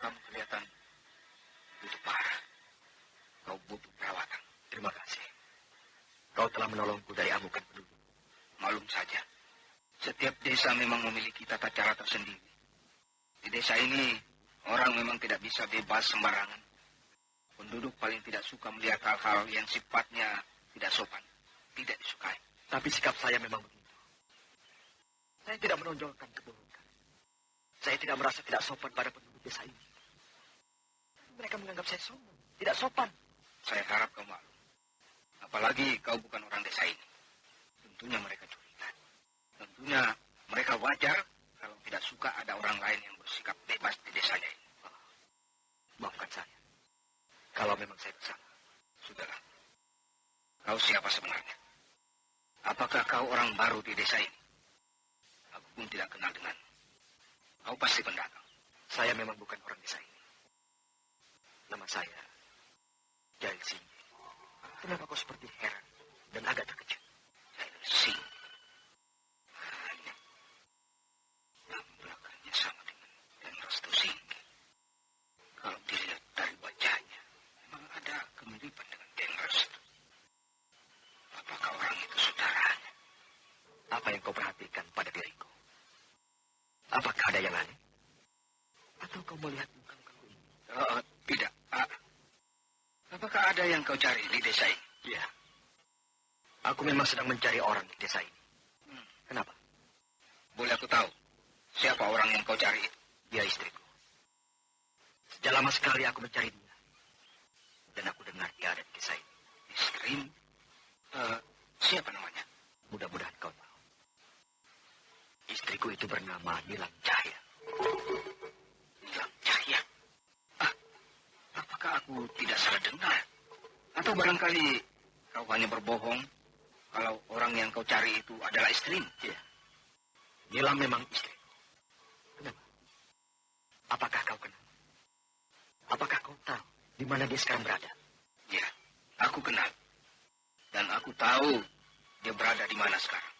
Speaker 7: Kamu kelihatan butuh parah. Kau butuh perawatan. Terima kasih. Kau telah menolongku dari amukan penduduk. Malum saja. Setiap desa memang memiliki tata cara tersendiri. Di desa ini, orang memang tidak bisa bebas sembarangan. Penduduk paling tidak suka melihat hal-hal yang sifatnya tidak sopan. Tidak disukai. Tapi sikap saya memang begitu. Saya tidak menonjolkan keburukan. Saya tidak merasa tidak sopan pada penduduk desa ini. Mereka menganggap saya sombong. Tidak sopan. Saya harap kau malu. Apalagi kau bukan orang desa ini. Tentunya mereka curiga. Tentunya mereka wajar kalau tidak suka ada orang lain yang bersikap bebas di desanya ini. Maafkan saya. Kalau memang saya bersalah. Sudahlah. Kau siapa sebenarnya? Apakah kau orang baru di desa ini? Aku pun tidak kenal denganmu. Kau pasti pendatang. Saya memang bukan orang desa ini. Nama saya Jai Singgi. Kenapa kau seperti heran dan agak terkejut? Jai Singgi. Belakangnya sama dengan Restu Singgi. Kalau dilihat dari wajahnya, memang ada kemiripan dengan Den Restu. Apakah orang itu saudaranya? Apa yang kau perhatikan pada diriku? Apakah ada yang aneh? melihat muka-mukaku ini?
Speaker 9: Tidak. Apakah ada yang kau cari di desa ini?
Speaker 7: Iya. Aku memang sedang mencari orang di desa ini. Kenapa?
Speaker 9: Boleh aku tahu siapa orang yang kau cari itu?
Speaker 7: Dia istriku. Sejak lama sekali aku mencari dia. Dan aku dengar dia ada di desa ini.
Speaker 9: Istrimu? Siapa namanya?
Speaker 7: Mudah-mudahan kau tahu. Istriku itu bernama Nilam Cahya.
Speaker 9: Nilam Cahya? Apakah aku tidak salah dengar? Atau barangkali kau hanya berbohong kalau orang yang kau cari itu adalah istrimu?
Speaker 7: Iya. Nilam memang istriku. Kenapa? Apakah kau kenal? Apakah kau tahu di mana dia sekarang berada?
Speaker 9: Ya, aku kenal. Dan aku tahu dia berada di mana sekarang.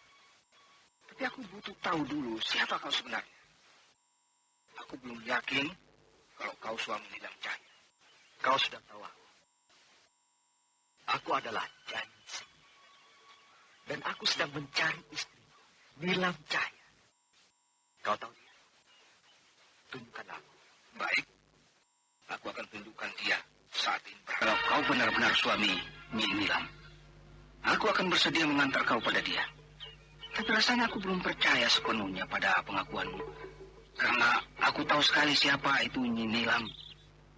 Speaker 9: Tapi aku butuh tahu dulu siapa kau sebenarnya. Aku belum yakin kalau kau suami Nilam Cahya.
Speaker 7: Kau sudah tahu aku. Aku adalah Jansi. Dan aku sedang mencari istri Nilam Cahya. Kau tahu dia? Tunjukkan aku.
Speaker 9: Baik. Aku akan tunjukkan dia saat ini. Kalau kau benar-benar suami Nilam, aku akan bersedia mengantar kau pada dia. Tapi rasanya aku belum percaya sepenuhnya pada pengakuanmu. Karena aku tahu sekali siapa itu Nilam.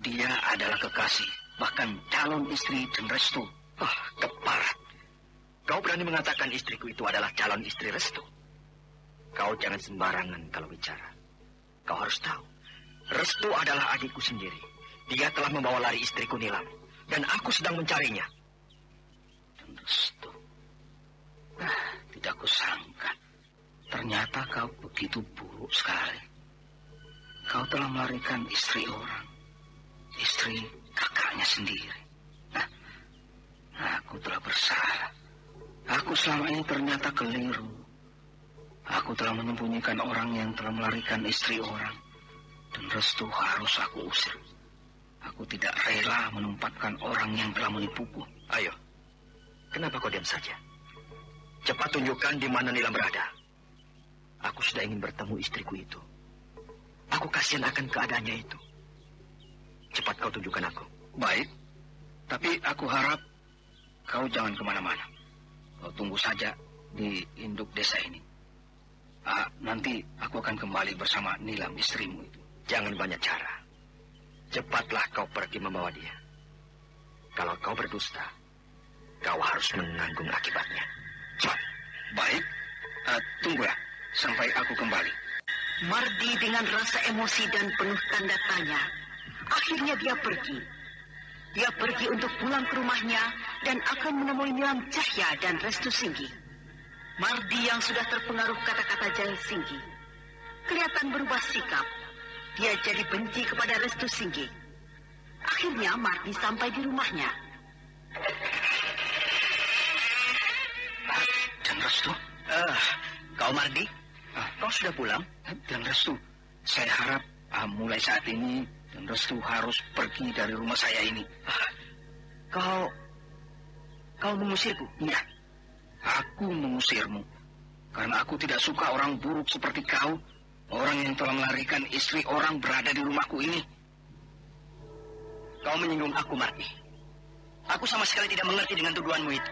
Speaker 9: Dia adalah kekasih, bahkan calon istri dan Restu.
Speaker 7: Keparat. Kau berani mengatakan istriku itu adalah calon istri Restu? Kau jangan sembarangan kalau bicara. Kau harus tahu, Restu adalah adikku sendiri. Dia telah membawa lari istriku Nilam. Dan aku sedang mencarinya.
Speaker 9: Dan Restu. Tidak kusangka. Ternyata kau begitu buruk sekali. Kau telah melarikan istri orang. Istri kakaknya sendiri. Aku telah bersalah. Aku selama ini ternyata keliru. Aku telah menyembunyikan orang yang telah melarikan istri orang. Dan Restu harus aku usir. Aku tidak rela menempatkan orang yang telah menipuku.
Speaker 7: Ayo, kenapa kau diam saja? Cepat tunjukkan di mana Nilam berada. Aku sudah ingin bertemu istriku itu. Aku kasihan akan keadaannya itu. Cepat kau tunjukkan aku.
Speaker 9: Baik, tapi aku harap kau jangan kemana-mana. Kau tunggu saja di induk desa ini. Nanti aku akan kembali bersama Nilam istrimu itu.
Speaker 7: Jangan banyak cara. Cepatlah kau pergi membawa dia. Kalau kau berdusta, kau harus menanggung akibatnya. Cepat.
Speaker 9: Baik, tunggulah sampai aku kembali.
Speaker 5: Mardi dengan rasa emosi dan penuh tanda tanya. Akhirnya dia pergi. Dia pergi untuk pulang ke rumahnya dan akan menemui Nilam Cahya dan Restu Singgi. Mardi yang sudah terpengaruh kata-kata Jail Singgi kelihatan berubah sikap. Dia jadi benci kepada Restu Singgi. Akhirnya Mardi sampai di rumahnya.
Speaker 9: Dan Restu?
Speaker 7: Kau Mardi? Kau sudah pulang?
Speaker 9: Dan Restu, saya harap mulai saat ini dan Restu harus pergi dari rumah saya ini.
Speaker 7: Kau mengusirku?
Speaker 9: Iya, aku mengusirmu. Karena aku tidak suka orang buruk seperti kau. Orang yang telah melarikan istri orang berada di rumahku ini.
Speaker 7: Kau menyinggung aku, Mardi. Aku sama sekali tidak mengerti dengan tuduhanmu itu.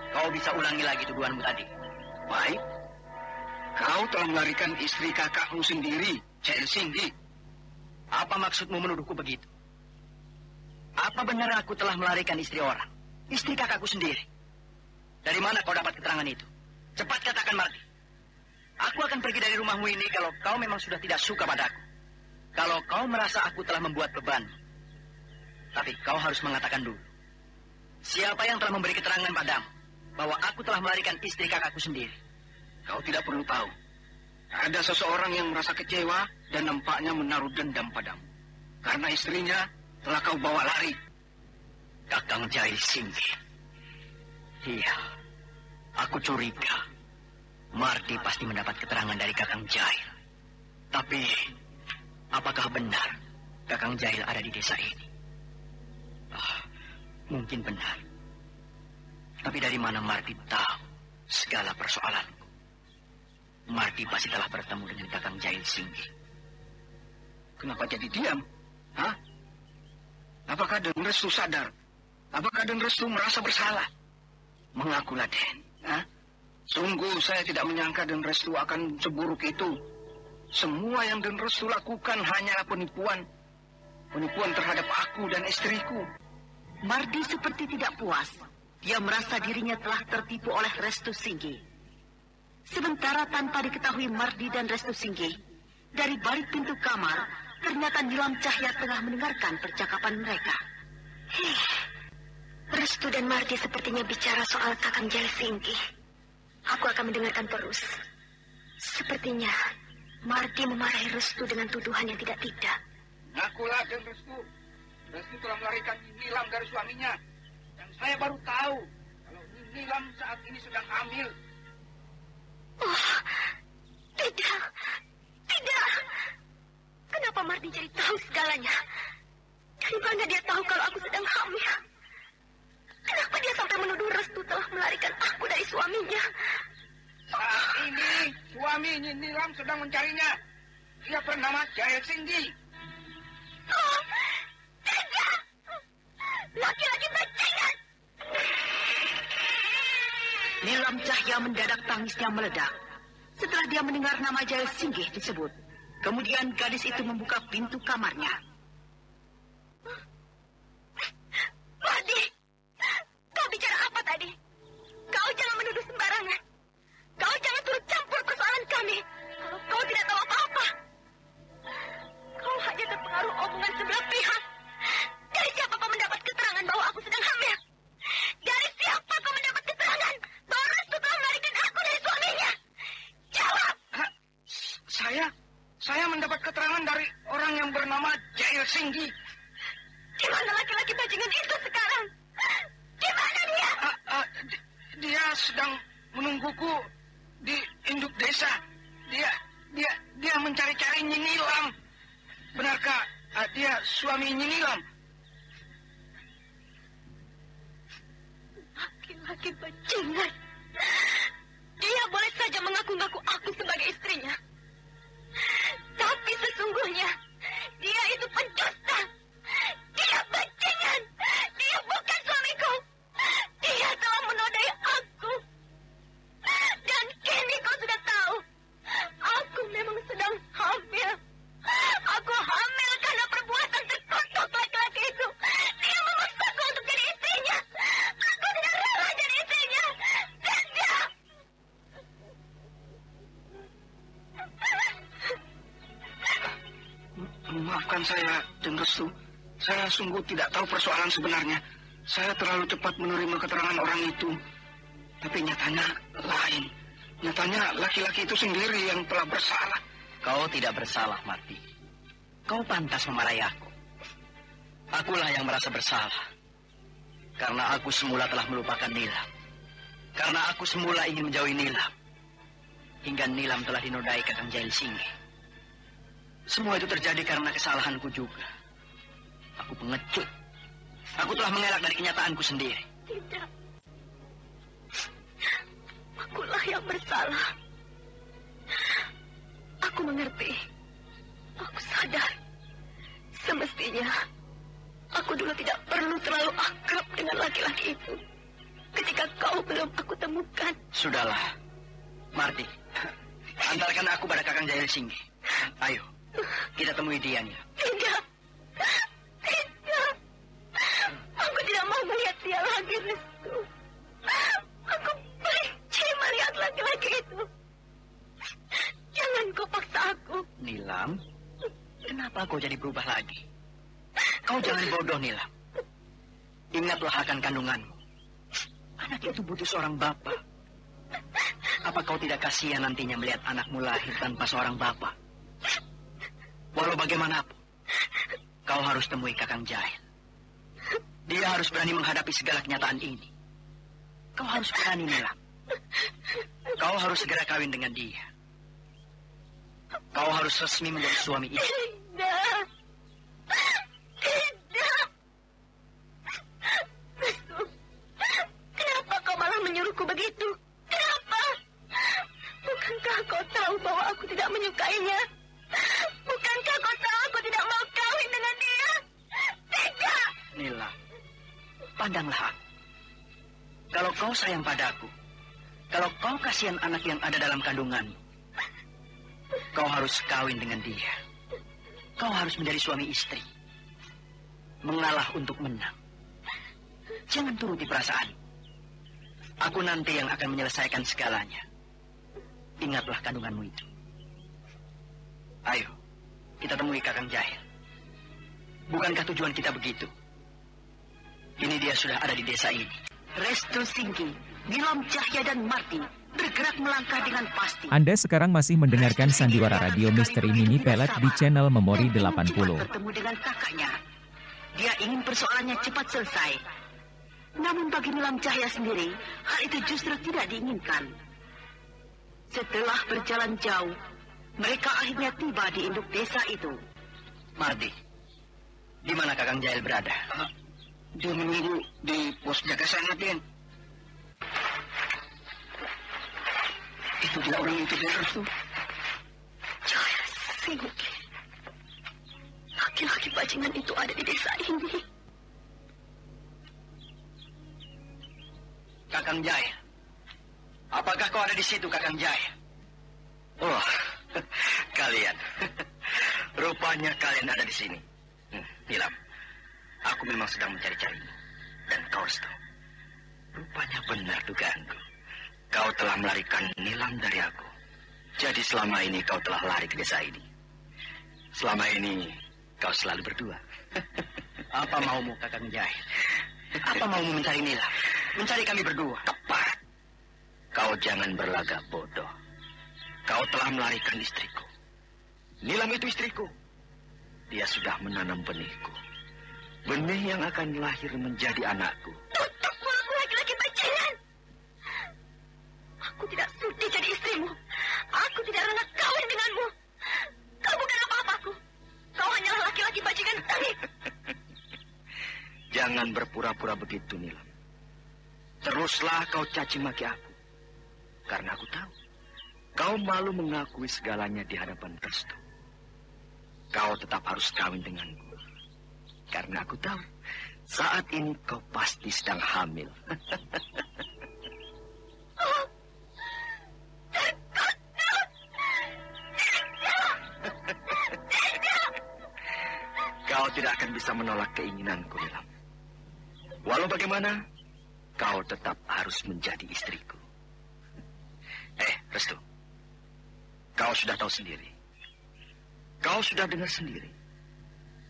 Speaker 7: Kau bisa ulangi lagi tuduhanmu tadi.
Speaker 9: Baik. Kau telah melarikan istri kakakmu sendiri, Jail Singgi.
Speaker 7: Apa maksudmu menuduhku begitu? Apa benar aku telah melarikan istri orang? Istri kakakku sendiri. Dari mana kau dapat keterangan itu? Cepat katakan, Mardi. Aku akan pergi dari rumahmu ini kalau kau memang sudah tidak suka padaku. Kalau kau merasa aku telah membuat beban. Tapi kau harus mengatakan dulu. Siapa yang telah memberi keterangan padamu bahwa aku telah melarikan istri kakakku sendiri?
Speaker 9: Kau tidak perlu tahu. Ada seseorang yang merasa kecewa dan nampaknya menaruh dendam padamu. Karena istrinya telah kau bawa lari.
Speaker 7: Kakang Jail Singgi. Iya, aku curiga. Mardi pasti mendapat keterangan dari Kakang Jail. Tapi, apakah benar Kakang Jail ada di desa ini? Mungkin benar. Tapi dari mana Mardi tahu segala persoalanku? Mardi pasti telah bertemu dengan Kakang Jail Singgi.
Speaker 9: Kenapa jadi diam? Hah? Apakah Den Restu sadar? Apakah Den Restu merasa bersalah? Mengakulah, Den. Hah? Sungguh saya tidak menyangka Den Restu akan seburuk itu. Semua yang Den Restu lakukan hanyalah penipuan. Penipuan terhadap aku dan istriku.
Speaker 5: Mardi seperti tidak puas. Dia merasa dirinya telah tertipu oleh Restu Singgi. Sementara tanpa diketahui Mardi dan Restu Singgi, dari balik pintu kamar, ternyata Nilam Cahya tengah mendengarkan percakapan mereka.
Speaker 3: Restu dan Mardi sepertinya bicara soal Kakang Jaya Singgi. Aku akan mendengarkan terus. Sepertinya Mardi memarahi Restu dengan tuduhan yang tidak-tidak.
Speaker 9: Ngakulah, Den Restu. Restu telah melarikan Nilam dari suaminya. Dan saya baru tahu kalau Nilam saat ini sedang hamil.
Speaker 3: Oh, tidak. Kenapa Mardi jadi tahu segalanya? Dari mana dia tahu kalau aku sedang hamil? Kenapa dia sampai menuduh Restu telah melarikan aku dari suaminya?
Speaker 9: Saat ini suami Nilam sedang mencarinya. Dia bernama Jaya Singgi.
Speaker 3: Oh, tidak! Laki-laki bajingan!
Speaker 5: Nilam Cahya mendadak tangisnya meledak setelah dia mendengar nama Jaya Singgih disebut. Kemudian gadis itu membuka pintu kamarnya.
Speaker 3: Mardi, kau bicara apa tadi? Kau jangan menuduh sembarangan. Kau jangan turut campur persoalan kami. Kalau kau tidak tahu apa-apa. Kau hanya terpengaruh omongan sebelah pihak. Dari siapa kau mendapat keterangan bahwa aku sedang hamil? Dari siapa kau mendapat keterangan bahwa Restu telah melarikan aku dari suaminya? Jawab!
Speaker 9: Saya mendapat keterangan dari orang yang bernama Jaya Singgi.
Speaker 3: Di mana laki-laki bajingan itu sekarang? Di mana dia?
Speaker 9: Dia sedang menungguku di induk desa. Dia mencari-cari Nyi Nilam. Benarkah dia suami Nyi Nilam?
Speaker 3: Laki-laki bajingan. Dia boleh saja mengaku-ngaku aku sebagai istrinya. Tapi sesungguhnya dia itu pendusta. Dia bajingan. Dia bukan suamiku. Dia telah menodai aku. Dan kini kau sudah tahu. Aku memang sedang hamil. Aku hamil karena perbuatan terkutuk laki-laki itu. Dia memaksaku untuk jadi istrinya. Aku tidak rela jadi istrinya. Tidak.
Speaker 9: Maafkan saya, Den Restu. Saya sungguh tidak tahu persoalan sebenarnya. Saya terlalu cepat menerima keterangan orang itu. Tapi nyatanya lain. Nyatanya laki-laki itu sendiri yang telah bersalah.
Speaker 4: Kau tidak bersalah, Mardi. Kau pantas memarahi aku. Akulah yang merasa bersalah. Karena aku semula telah melupakan Nilam. Karena aku semula ingin menjauhi Nilam. Hingga Nilam telah dinodai Kakang Jaya Singgi. Semua itu terjadi karena kesalahanku juga. Aku pengecut. Aku telah mengelak dari kenyataanku sendiri.
Speaker 3: Tidak. Akulah yang bersalah. Aku mengerti. Aku sadar. Semestinya aku dulu tidak perlu terlalu akrab dengan laki-laki itu. Ketika kau belum aku temukan.
Speaker 4: Sudahlah, Mardi. Antarkan aku pada Kakang Jaya Singgi. Ayo, kita temui dia, Nia.
Speaker 3: Tidak. Tidak. Aku tidak mau melihat dia lagi, Restu. Aku benci melihat laki-laki itu. Jangan kau paksa aku.
Speaker 4: Nilam, kenapa kau jadi berubah lagi? Kau jangan bodoh, Nilam. Ingatlah akan kandunganmu. Anak itu butuh seorang bapak. Apa kau tidak kasihan nantinya melihat anakmu lahir tanpa seorang bapak? Walau bagaimanapun, kau harus temui Kakang Jahil. Dia harus berani menghadapi segala kenyataan ini. Kau harus berani, Nilam. Kau harus segera kawin dengan dia. Kau harus resmi menjadi suami istri.
Speaker 3: Tidak. Tidak. Restu, kenapa kau malah menyuruhku begitu? Kenapa? Bukankah kau tahu bahwa aku tidak menyukainya? Bukankah kau tahu aku tidak
Speaker 4: pandanglah aku. Kalau kau sayang padaku, kalau kau kasihan anak yang ada dalam kandunganmu, kau harus kawin dengan dia. Kau harus menjadi suami istri. Mengalah untuk menang. Jangan turuti perasaan. Aku nanti yang akan menyelesaikan segalanya. Ingatlah kandunganmu itu. Ayo, kita temui Kakang Jahil. Bukankah tujuan kita begitu? Ini dia sudah ada di desa ini.
Speaker 5: Restu Singgi, Nilam Cahya dan Marti bergerak melangkah dengan pasti.
Speaker 6: Anda sekarang masih mendengarkan Sandiwara Radio Misteri Mini Pelet di channel Memori 80.
Speaker 5: Bertemu dengan kakaknya. Dia ingin persoalannya cepat selesai. Namun bagi Nilam Cahya sendiri, hal itu justru tidak diinginkan. Setelah berjalan jauh, mereka akhirnya tiba di induk desa itu.
Speaker 4: Marti, di mana Kakang Jahil berada?
Speaker 9: Dia menunggu di pos jaga sana, Den. Itu dia orang itu, Den.
Speaker 3: Cahaya Singgi. Laki-laki bajingan itu ada di desa ini.
Speaker 4: Kakang Jahil. Apakah kau ada di situ, Kakang Jahil?
Speaker 7: Oh, kalian. Rupanya kalian ada di sini. Nilam, aku memang sedang mencari-carimu. Dan kau harus tahu. Rupanya benar dugaanku. Kau telah melarikan Nilam dari aku. Jadi selama ini kau telah lari ke desa ini. Selama ini kau selalu berdua.
Speaker 4: Apa maumu, Kakang Jahil? Apa maumu mencari Nilam? Mencari kami berdua?
Speaker 7: Tepat. Kau jangan berlagak bodoh. Kau telah melarikan istriku. Nilam itu istriku. Dia sudah menanam benihku. Benih yang akan lahir menjadi anakku.
Speaker 3: Tutup mulutmu, laki-laki bajingan. Aku tidak sudi jadi istrimu. Aku tidak rela kawin denganmu. Kau bukan apa-apaku. Kau hanyalah laki-laki bajingan tadi.
Speaker 7: Jangan berpura-pura begitu, Nilam. Teruslah kau caci maki aku. Karena aku tahu. Kau malu mengakui segalanya di hadapan Restu. Kau tetap harus kawin denganku. Karena aku tahu. Saat ini kau pasti sedang hamil. Kau tidak akan bisa menolak keinginanku, Nilam. Walau bagaimana, kau tetap harus menjadi istriku. Restu, kau sudah tahu sendiri. Kau sudah dengar sendiri.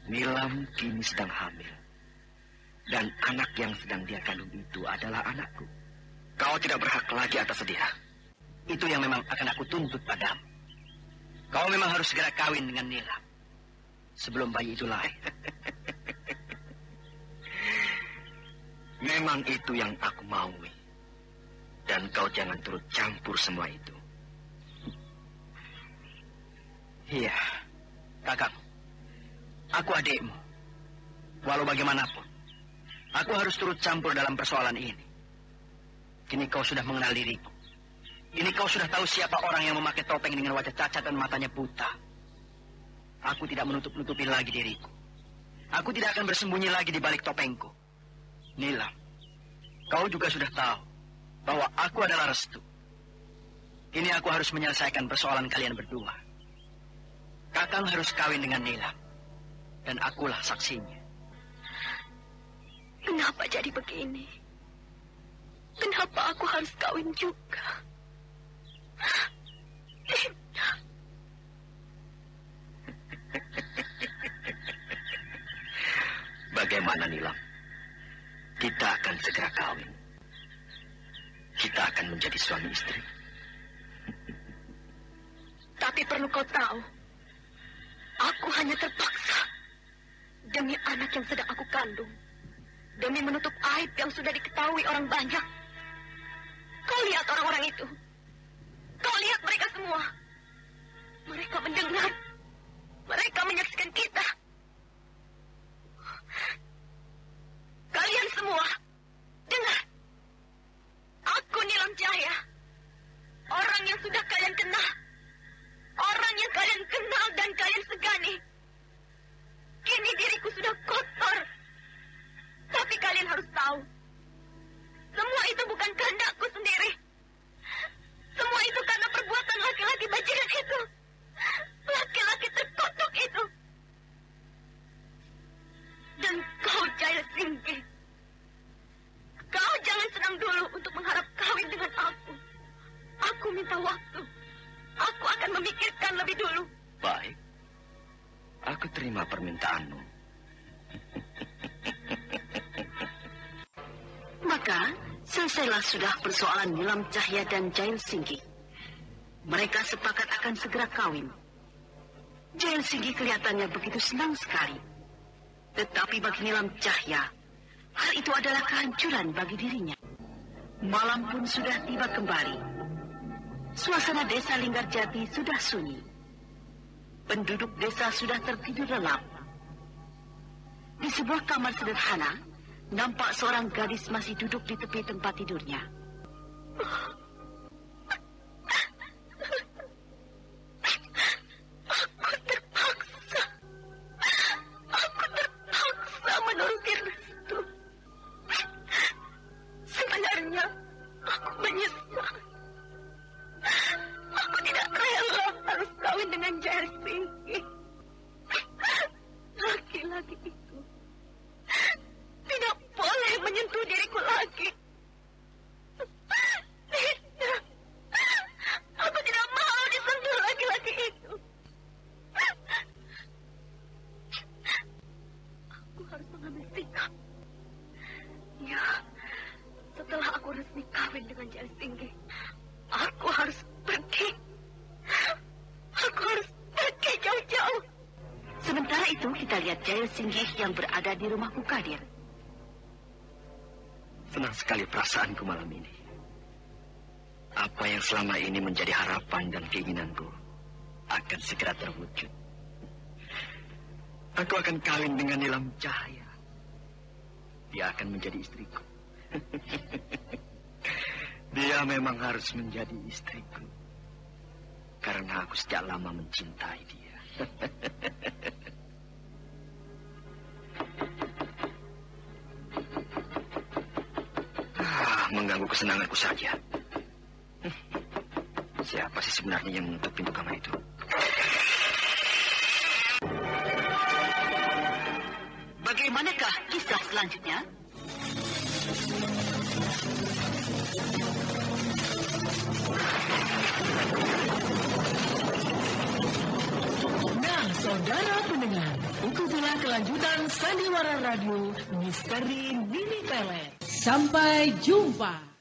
Speaker 7: Nilam kini sedang hamil. Dan anak yang sedang dia kandung itu adalah anakku. Kau tidak berhak lagi atas dia.
Speaker 4: Itu yang memang akan aku tuntut padamu. Kau memang harus segera kawin dengan Nilam. Sebelum bayi itu lahir.
Speaker 7: Memang itu yang aku maui. Dan kau jangan turut campur semua itu.
Speaker 4: Iya, Kakak. Aku adikmu. Walau bagaimanapun, aku harus turut campur dalam persoalan ini. Kini kau sudah mengenal diriku. Kini kau sudah tahu siapa orang yang memakai topeng dengan wajah cacat dan matanya buta. Aku tidak menutup-nutupin lagi diriku. Aku tidak akan bersembunyi lagi di balik topengku. Nilam, kau juga sudah tahu bahwa aku adalah Restu. Kini aku harus menyelesaikan persoalan kalian berdua. Kakang harus kawin dengan Nilam. Dan akulah saksinya.
Speaker 3: Kenapa jadi begini? Kenapa aku harus kawin juga?
Speaker 7: Bagaimana, Nilam? Kita akan segera kawin. Kita akan menjadi suami istri.
Speaker 3: Tapi perlu kau tahu, aku hanya terpaksa demi anak yang sedang aku kandung, demi menutup aib yang sudah diketahui orang banyak. Kau lihat orang-orang itu. Kau lihat mereka semua. Mereka mendengar. Mereka menyaksikan kita. Kalian semua, dengar. Aku Nilam Cahya. Orang yang sudah kalian kenal. Orang yang kalian kenal dan kalian segani. Kini diriku sudah kotor. Tapi kalian harus tahu.
Speaker 5: Selesailah sudah persoalan Nilam Cahya dan Jail Singgi. Mereka sepakat akan segera kawin. Jail Singgi kelihatannya begitu senang sekali. Tetapi bagi Nilam Cahya, hal itu adalah kehancuran bagi dirinya. Malam pun sudah tiba kembali. Suasana desa Linggarjati sudah sunyi. Penduduk desa sudah tertidur lelap. Di sebuah kamar sederhana, nampak seorang gadis masih duduk di tepi tempat tidurnya.
Speaker 3: Aku terpaksa menuruti restu. Sebenarnya aku menyesal. Aku tidak rela harus kawin dengan Jail Singgi. Laki-laki itu tidak boleh menyentuh diriku lagi. Tidak. Aku tidak mau disentuh laki-laki itu. Aku harus mengambil sikap. Ya, setelah aku resmi kawin dengan Jail Singgi, aku harus pergi. Aku harus pergi jauh-jauh.
Speaker 5: Sementara itu kita lihat Jail Singgi yang berada di rumah Bukadir.
Speaker 7: Senang sekali perasaanku malam ini. Apa yang selama ini menjadi harapan dan keinginanku akan segera terwujud. Aku akan kawin dengan Nilam Cahya. Dia akan menjadi istriku. Dia memang harus menjadi istriku. Karena aku sejak lama mencintai dia. Mengganggu kesenanganku saja. Siapa sih sebenarnya yang menutup pintu kamar itu?
Speaker 5: Bagaimanakah kisah selanjutnya?
Speaker 1: Nah, saudara pendengar, ikutilah kelanjutan Sandiwara Radio Misteri Nini Pelet. Sampai jumpa.